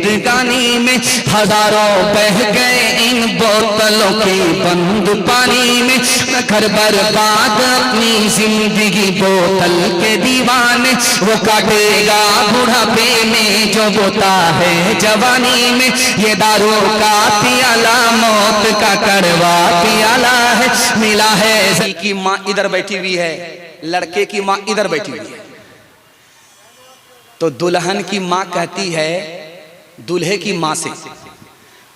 जिंदगानी में, हजारों बह गए इन बोतलों के बंद पानी में। घर बर्बाद अपनी जिंदगी बोतल के दीवाने, वो काटेगा बुढ़ापे में जो बोता है जवानी में। ये दारू का पियाला मौत का कड़वा पियाला है, मिला है की माँ इधर बैठी हुई है, लड़के की माँ इधर बैठी हुई है। तो दुल्हन की माँ कहती है दूल्हे की माँ से,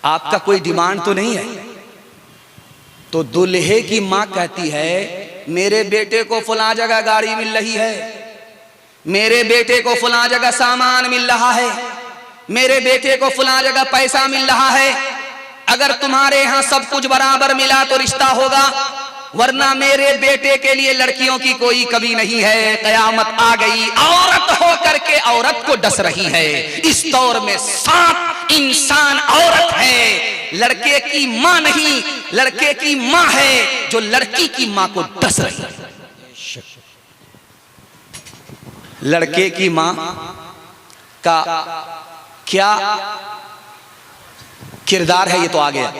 आपका कोई डिमांड तो नहीं है? तो दूल्हे की माँ कहती है मेरे बेटे को फलां जगह गाड़ी मिल रही है, मेरे बेटे को फलां जगह सामान मिल रहा है, मेरे बेटे को फलां जगह पैसा मिल रहा है। अगर तुम्हारे यहाँ सब कुछ बराबर मिला तो रिश्ता होगा, वरना मेरे बेटे के लिए लड़कियों की कोई कमी नहीं है। कयामत आ गई, औरत हो करके औरत को डस रही है। इस दौर में साथ इंसान औरत है, लड़के की माँ नहीं, लड़के की माँ है जो लड़की की माँ को डस रही है। लड़के की माँ का क्या किरदार है ये तो आ गया।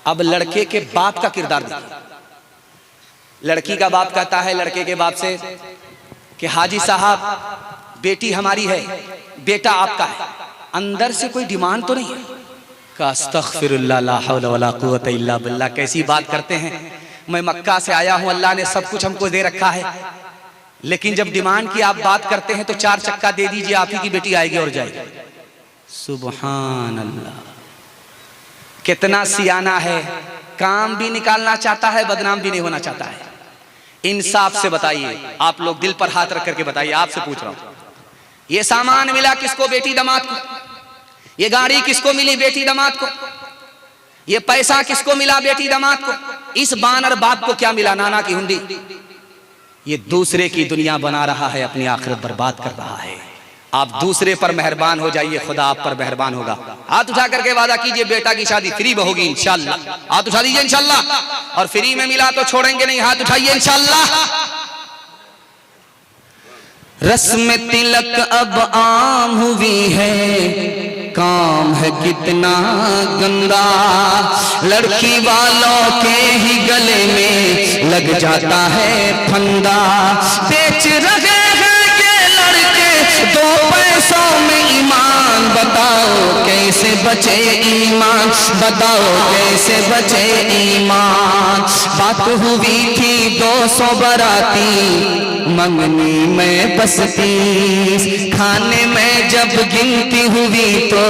अब लड़के के बाप का किरदार देखिए। लड़की का बाप कहता है लड़के के बाप से कि हाजी साहब बेटी हमारी है, बेटा आपका है, अंदर से कोई डिमांड तो नहीं है? का अस्तगफिरुल्लाह ला हौला वला कुव्वता इल्ला बिल्लाह। कैसी बात करते हैं, मैं मक्का से आया हूं, अल्लाह ने सब कुछ हमको दे रखा है, लेकिन जब डिमांड की आप बात करते हैं तो 4 चक्का दे दीजिए, आप ही की बेटी आएगी और जाएगी। सुभान अल्लाह, कितना सियाना है, काम भी निकालना चाहता है, बदनाम भी नहीं होना चाहता है। इंसाफ से बताइए, आप लोग दिल पर हाथ रख करके बताइए, आपसे पूछ रहा हूं, ये सामान मिला किसको? बेटी दामाद को। ये गाड़ी किसको मिली? बेटी दामाद को। ये पैसा किसको मिला? बेटी दामाद को। इस बानर बाप को क्या मिला? नाना की हुंडी। ये दूसरे की दुनिया बना रहा है, अपनी आखिरत बर्बाद कर रहा है। आप दूसरे पर मेहरबान हो जाइए, खुदा आप पर मेहरबान होगा। हाथ उठा करके वादा कीजिए बेटा की शादी फ्री में होगी इंशाल्लाह। हाथ उठा दीजिए इंशाल्लाह। और फ्री में मिला तो छोड़ेंगे नहीं, हाथ उठाइए इंशाल्लाह। रस्म तिलक अब आम हुई है, काम है कितना गंदा, लड़की वालों के ही गले में लग जाता है फंदा। बेच रहे दो पैसों में ईमान, बताओ कैसे बचे ईमान, बताओ कैसे बचे ईमान। बात हुई थी 200 बाराती, मंगनी में बस 30, खाने में जब गिनती हुई तो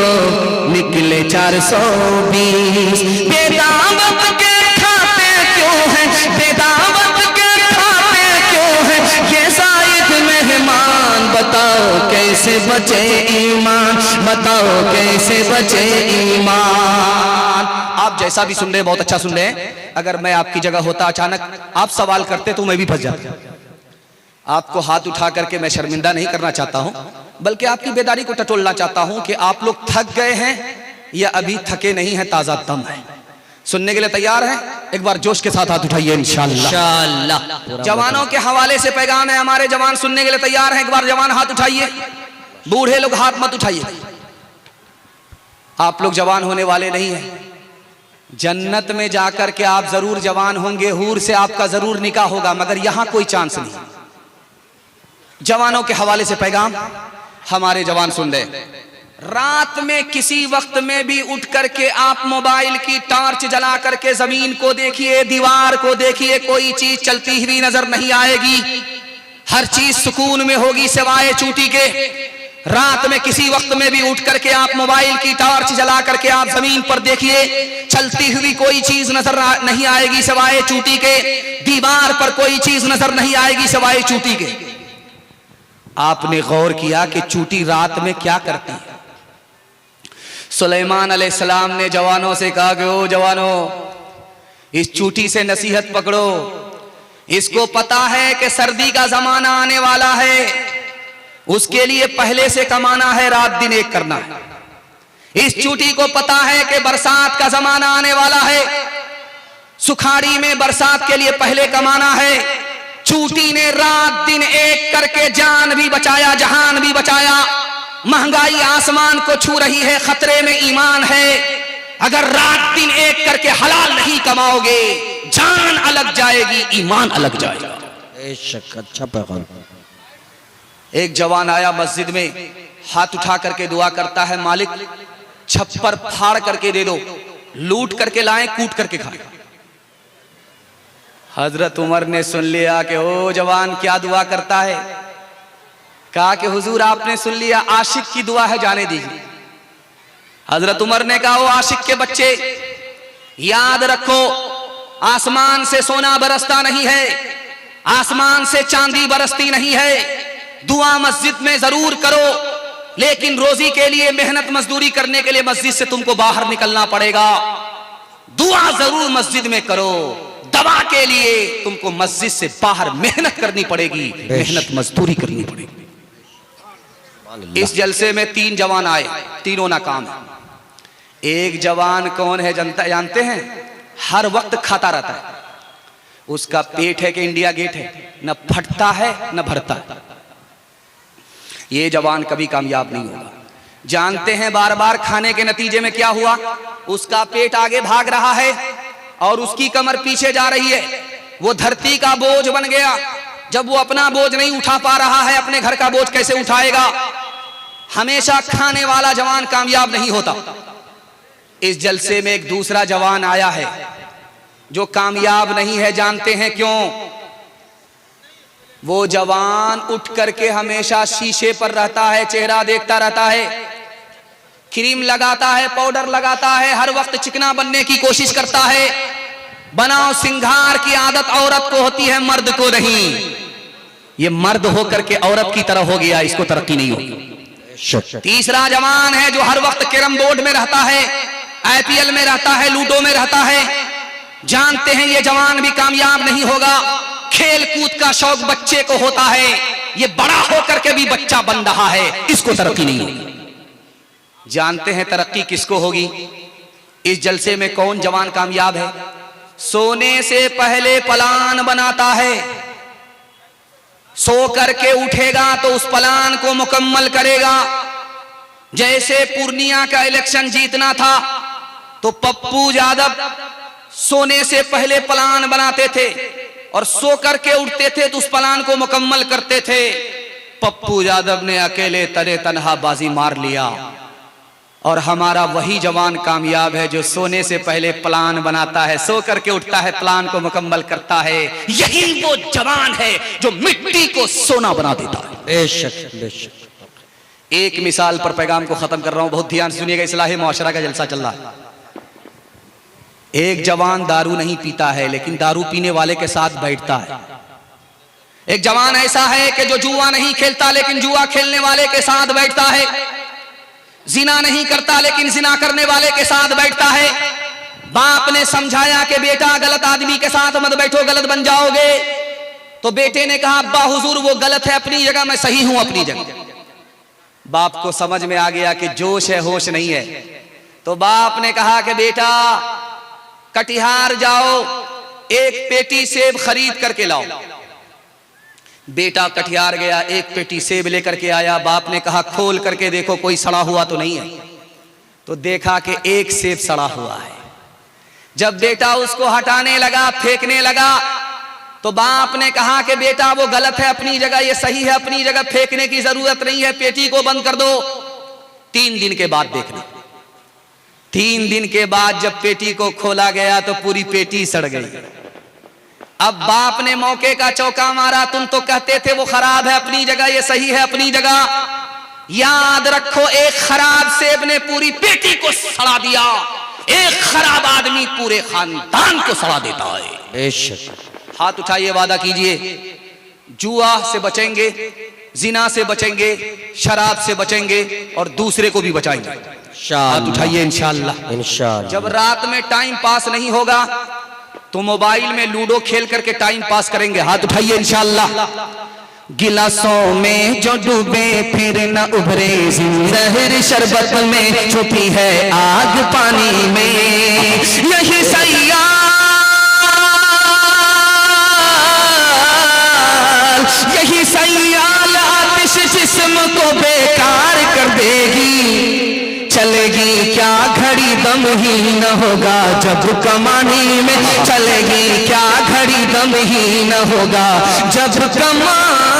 निकले 420। बेदावत के खाते क्यों हैं, बेदावत के खाते क्यों हैं ये शायद मेहमान, बताओ कैसे बचे ईमान, बताओ कैसे बचे ईमान। आप जैसा भी सुन रहे हैं बहुत अच्छा सुन रहे हैं, अगर मैं आपकी जगह होता अचानक आप सवाल करते तो मैं भी फंस जाता। आपको हाथ उठा करके मैं शर्मिंदा नहीं करना चाहता हूं, बल्कि आपकी बेदारी को टटोलना चाहता हूं कि आप लोग थक गए हैं या अभी थके नहीं हैं, ताजा दम है। सुनने के लिए तैयार हैं? एक बार जोश के साथ हाथ उठाइए इंशाअल्लाह। जवानों के हवाले से पैगाम है, हमारे जवान सुनने के लिए तैयार हैं? एक बार जवान हाथ उठाइए, बूढ़े लोग हाथ मत उठाइए। आप लोग जवान होने वाले नहीं हैं, जन्नत में जाकर के आप जरूर जवान होंगे, हूर से आपका जरूर निकाह होगा, मगर यहां कोई चांस नहीं। जवानों के हवाले से पैगाम हमारे जवान सुन रहे, रात में किसी वक्त में भी उठ करके आप मोबाइल की टॉर्च जला करके जमीन को देखिए, दीवार को देखिए, कोई चीज चलती हुई नजर नहीं आएगी, हर चीज सुकून में होगी सिवाय चूटी के। रात में किसी वक्त में भी उठ करके आप मोबाइल की टॉर्च जला करके आप जमीन पर देखिए, चलती हुई कोई चीज नजर नहीं आएगी सिवाय चूटी के, दीवार पर कोई चीज नजर नहीं आएगी सिवाय चूटी के। आपने गौर किया कि चूटी रात में क्या करती है? सुलेमान अलैहिस्सलाम ने जवानों से कहा कि ओ जवानों, इस चूटी से नसीहत पकड़ो, इसको पता है कि सर्दी का जमाना आने वाला है, उसके लिए पहले से कमाना है, रात दिन एक करना है। इस चूटी को पता है कि बरसात का जमाना आने वाला है, सुखाड़ी में बरसात के लिए पहले कमाना है। चूटी ने रात दिन एक करके जान भी बचाया, जहान भी बचाया। महंगाई आसमान को छू रही है, खतरे में ईमान है। अगर रात दिन एक करके हलाल नहीं कमाओगे, जान अलग जाएगी, ईमान अलग जाएगा। अच्छा पैगाम। एक जवान आया मस्जिद में, हाथ उठा करके दुआ करता है, मालिक छप्पर फाड़ करके दे दो, लूट करके लाएं, कूट करके खाएं। हजरत उमर ने सुन लिया कि ओ जवान क्या दुआ करता है। कहा कि हुजूर आपने सुन लिया, आशिक की दुआ है, जाने दीजिए। हजरत उमर ने कहा, ओ आशिक के बच्चे, याद रखो आसमान से सोना बरसता नहीं है, आसमान से चांदी बरसती नहीं है। दुआ मस्जिद में जरूर करो, लेकिन रोजी के लिए, मेहनत मजदूरी करने के लिए मस्जिद से तुमको बाहर निकलना पड़ेगा। दुआ जरूर मस्जिद में करो, दवा के लिए तुमको मस्जिद से बाहर मेहनत करनी पड़ेगी, मेहनत मजदूरी करनी पड़ेगी। इस जलसे में 3 जवान आए, तीनों नाकाम है। एक जवान कौन है जानते हैं? हर वक्त खाता रहता है, उसका पेट है कि इंडिया गेट है, न फटता है न भरता है। ये जवान कभी कामयाब नहीं होगा। जानते हैं बार बार खाने के नतीजे में क्या हुआ? उसका पेट आगे भाग रहा है और उसकी कमर पीछे जा रही है। वो धरती का बोझ बन गया। जब वो अपना बोझ नहीं उठा पा रहा है, अपने घर का बोझ कैसे उठाएगा? हमेशा खाने वाला जवान कामयाब नहीं होता। इस जलसे में एक दूसरा जवान आया है जो कामयाब नहीं है। जानते हैं क्यों? वो जवान उठ करके हमेशा शीशे पर रहता है, चेहरा देखता रहता है, क्रीम लगाता है, पाउडर लगाता है, हर वक्त चिकना बनने की कोशिश करता है। बनाओ सिंगार की आदत औरत को होती है, मर्द को नहीं। ये मर्द होकर के औरत की तरह हो गया, इसको तरक्की नहीं होगी। तीसरा जवान है जो हर वक्त कैरम बोर्ड में रहता है, IPL में रहता है, लूडो में रहता है। जानते हैं ये जवान भी कामयाब नहीं होगा। खेल कूद का शौक बच्चे को होता है, ये बड़ा होकर के भी बच्चा बन रहा है, इसको तरक्की नहीं होगी। जानते हैं तरक्की किसको होगी? इस जलसे में कौन जवान कामयाब है? सोने से पहले प्लान बनाता है, सो करके उठेगा तो उस प्लान को मुकम्मल करेगा। जैसे पूर्णिया का इलेक्शन जीतना था तो पप्पू यादव सोने से पहले प्लान बनाते थे और सो करके उठते थे तो उस प्लान को मुकम्मल करते थे। पप्पू यादव ने अकेले तने तनहा बाजी मार लिया और हमारा वही जवान कामयाब है जो सोने से पहले प्लान बनाता है, सो करके उठता है, प्लान को मुकम्मल करता है। यही वो जवान है जो मिट्टी को सोना बना देता है। बेशक बेशक। एक मिसाल पर पैगाम को खत्म कर रहा हूं, बहुत ध्यान से सुनिएगा, इस्लाही मुआशरा का जलसा चल रहा है। एक जवान दारू नहीं पीता है लेकिन दारू पीने वाले के साथ बैठता है। एक जवान ऐसा है कि जो जुआ नहीं खेलता लेकिन जुआ खेलने वाले के साथ बैठता है। जिना नहीं करता लेकिन जिना करने वाले के साथ बैठता है। बाप ने समझाया कि बेटा गलत आदमी के साथ मत बैठो, गलत बन जाओगे। तो बेटे ने कहा अब्बा हुजूर वो गलत है अपनी जगह, मैं सही हूं अपनी जगह। बाप को समझ में आ गया कि जोश है होश नहीं है। तो बाप ने कहा कि बेटा कटिहार जाओ, एक पेटी सेब खरीद करके लाओ। बेटा कटिहार गया, एक पेटी सेब लेकर के आया। बाप ने कहा खोल करके देखो कोई सड़ा हुआ तो नहीं है। तो देखा कि एक सेब सड़ा हुआ है। जब बेटा उसको हटाने लगा, फेंकने लगा, तो बाप ने कहा कि बेटा वो गलत है अपनी जगह, ये सही है अपनी जगह, फेंकने की जरूरत नहीं है, पेटी को बंद कर दो। 3 दिन के बाद देखना। 3 दिन के बाद जब पेटी को खोला गया तो पूरी पेटी सड़ गई। अब बाप ने मौके का चौका मारा, तुम तो कहते थे वो खराब है अपनी जगह, ये सही है अपनी जगह। याद रखो एक खराब सेब ने पूरी पेटी को सड़ा दिया। एक खराब आदमी पूरे खानदान को सड़ा देता है। हाथ उठाइए, वादा कीजिए जुआ से बचेंगे, जिना से बचेंगे, शराब से बचेंगे और दूसरे को भी बचाएंगे। हाथ उठाइए इंशाअल्लाह। जब रात में टाइम पास नहीं होगा तो मोबाइल में लूडो खेल करके टाइम पास करेंगे। हाथ उठाइए इंशाअल्लाह। गिलासों में जो डूबे फिर न उभरे, जहर शरबत में छुपी है आग पानी में। यही सैयाल, यही सैयाल आतिश जिस्म को बेकार कर दे। चलेगी क्या घड़ी दम ही न होगा जब कमानी में, चलेगी क्या घड़ी दम ही न होगा जब कमानी